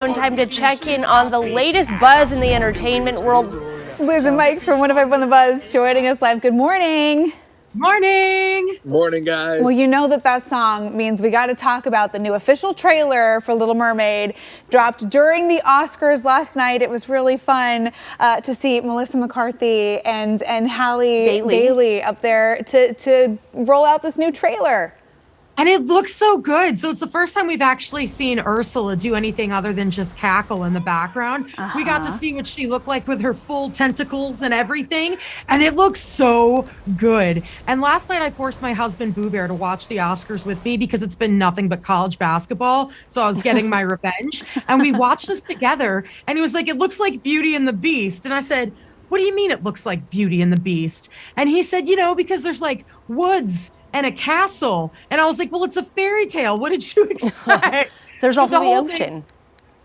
Time to check in on the latest buzz in the entertainment world. Liz and Mike from One of Five on the Buzz joining us live. Good morning. Morning. Morning, guys. Well, you know that song means we got to talk about the new official trailer for Little Mermaid. Dropped during the Oscars last night. It was really fun to see Melissa McCarthy and Halle Bailey up there to roll out this new trailer. And it looks so good. So it's the first time we've actually seen Ursula do anything other than just cackle in the background. We got to see what she looked like with her full tentacles and everything. And it looks so good. And last night I forced my husband Boo Bear to watch the Oscars with me because it's been nothing but college basketball. So I was getting my revenge. And we watched this together. And he was like, it looks like Beauty and the Beast. And I said, what do you mean it looks like Beauty and the Beast? And he said, because there's like woods and a castle. And I was like, well, it's a fairy tale. What did you expect? There's also the ocean.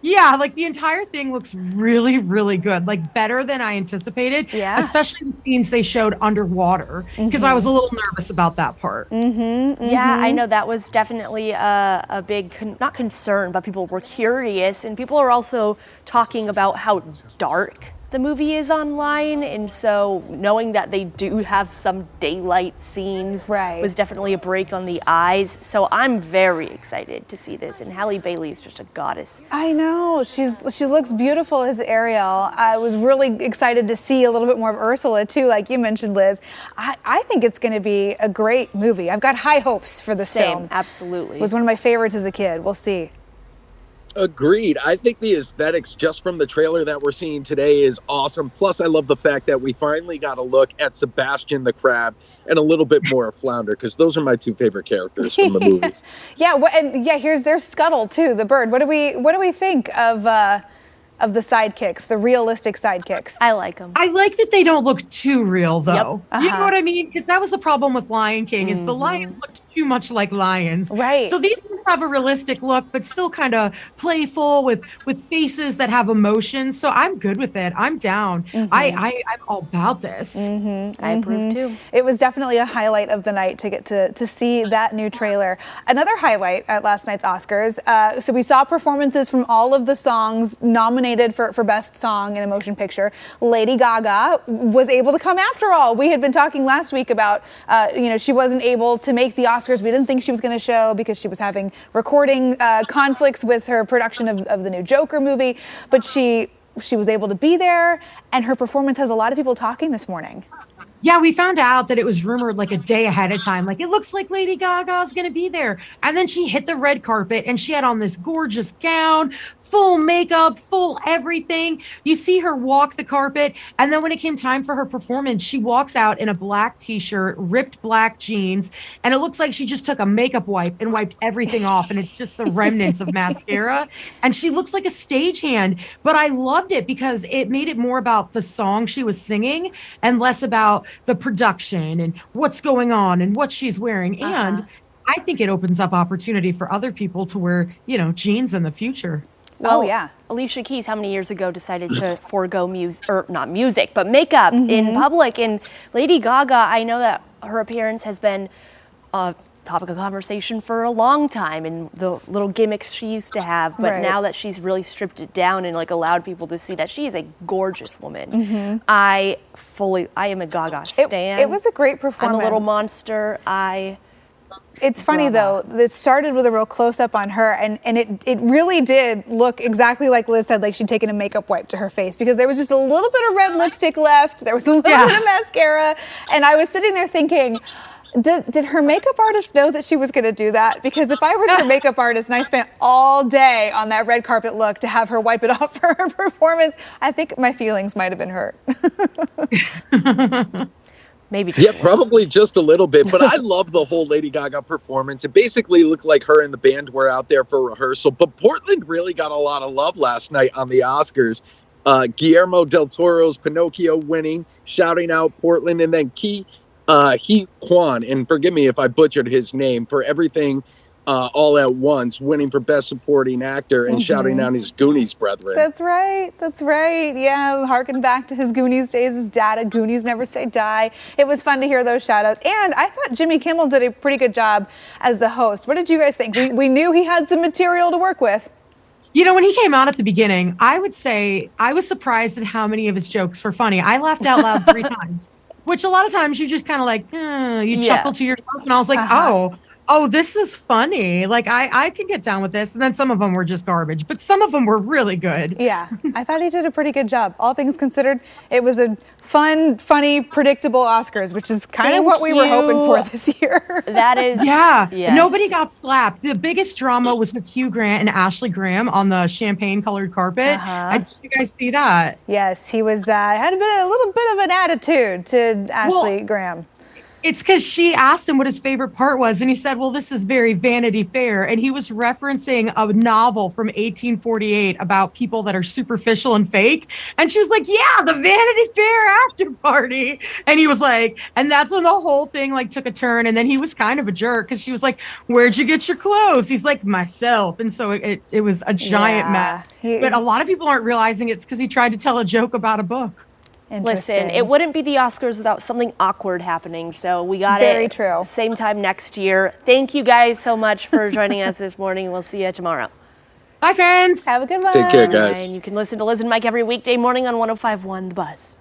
Yeah, like the entire thing looks really, really good. Like better than I anticipated. Yeah. Especially the scenes they showed underwater. Because I was a little nervous about that part. Yeah, I know that was definitely a big, not concern, but people were curious. And people are also talking about how dark the movie is online, and so knowing that they do have some daylight scenes was definitely a break on the eyes. So I'm very excited to see this, and Halle Bailey is just a goddess. I know, she looks beautiful as Ariel. I was really excited to see a little bit more of Ursula too, like you mentioned, Liz. I think it's going to be a great movie. I've got high hopes for this film. Absolutely. It was one of my favorites as a kid. We'll see. Agreed. I think the aesthetics just from the trailer that we're seeing today is awesome. Plus, I love the fact that we finally got a look at Sebastian the Crab and a little bit more of Flounder, because those are my two favorite characters from the movie. There's Scuttle too, the bird. What do we think of the sidekicks, the realistic sidekicks? I like them. I like that they don't look too real, though. Yep. You know what I mean? Because that was the problem with Lion King, is the lions looked too much like lions. Right. So these have a realistic look, but still kind of playful with faces that have emotions. So I'm good with it. I'm down. I'm all about this. I approve too. It was definitely a highlight of the night to get to see that new trailer. Another highlight at last night's Oscars. So we saw performances from all of the songs nominated for Best Song in a Motion Picture. Lady Gaga was able to come after all. We had been talking last week about, she wasn't able to make the Oscars. We didn't think she was going to show because she was having recording conflicts with her production of the new Joker movie. But she was able to be there, and her performance has a lot of people talking this morning. Yeah, we found out that it was rumored like a day ahead of time. Like, it looks like Lady Gaga is going to be there. And then she hit the red carpet and she had on this gorgeous gown, full makeup, full everything. You see her walk the carpet. And then when it came time for her performance, she walks out in a black t-shirt, ripped black jeans. And it looks like she just took a makeup wipe and wiped everything off. And it's just the remnants of mascara. And she looks like a stagehand. But I loved it because it made it more about the song she was singing and less about the production and what's going on and what she's wearing. And I think it opens up opportunity for other people to wear, jeans in the future. Well, yeah. Alicia Keys, how many years ago decided to forego not music, but makeup in public? And Lady Gaga, I know that her appearance has been a topic of conversation for a long time, and the little gimmicks she used to have. But now that she's really stripped it down and allowed people to see that she is a gorgeous woman, I am a Gaga stan. It was a great performance. I'm a little monster. It's funny though, this started with a real close-up on her, and it really did look exactly like Liz said, like she'd taken a makeup wipe to her face, because there was just a little bit of red lipstick left, there was a little bit of mascara, and I was sitting there thinking, did her makeup artist know that she was going to do that? Because if I was her makeup artist and I spent all day on that red carpet look to have her wipe it off for her performance, I think my feelings might have been hurt. Maybe. Yeah, probably just a little bit. But I love the whole Lady Gaga performance. It basically looked like her and the band were out there for rehearsal. But Portland really got a lot of love last night on the Oscars. Guillermo del Toro's Pinocchio winning, shouting out Portland, and then He Kwan, and forgive me if I butchered his name, for Everything All at Once, winning for Best Supporting Actor and shouting out his Goonies brethren. That's right. Yeah, harken back to his Goonies days as Dad. Goonies never say die. It was fun to hear those shout outs. And I thought Jimmy Kimmel did a pretty good job as the host. What did you guys think? We knew he had some material to work with. You know, when he came out at the beginning, I would say I was surprised at how many of his jokes were funny. I laughed out loud 3 times, which a lot of times you just kind of like, you chuckle to yourself. And I was like, oh, this is funny. Like, I can get down with this. And then some of them were just garbage, but some of them were really good. Yeah, I thought he did a pretty good job. All things considered, it was a fun, funny, predictable Oscars, which is kind of what we were hoping for this year. That is. Yeah. Yes. Nobody got slapped. The biggest drama was with Hugh Grant and Ashley Graham on the champagne colored carpet. Did you guys see that? Yes, he was had a little bit of an attitude to Ashley Graham. It's because she asked him what his favorite part was, and he said, well, this is very Vanity Fair. And he was referencing a novel from 1848 about people that are superficial and fake. And she was like, yeah, the Vanity Fair after party. And he was like, and that's when the whole thing like took a turn. And then he was kind of a jerk because she was like, where'd you get your clothes? He's like, myself. And so it was a giant mess. But a lot of people aren't realizing it's because he tried to tell a joke about a book. Listen, it wouldn't be the Oscars without something awkward happening. So we got Very true. Same time next year. Thank you guys so much for joining us this morning. We'll see you tomorrow. Bye, friends. Have a good one. Take care, guys. And you can listen to Liz and Mike every weekday morning on 105.1 The Buzz.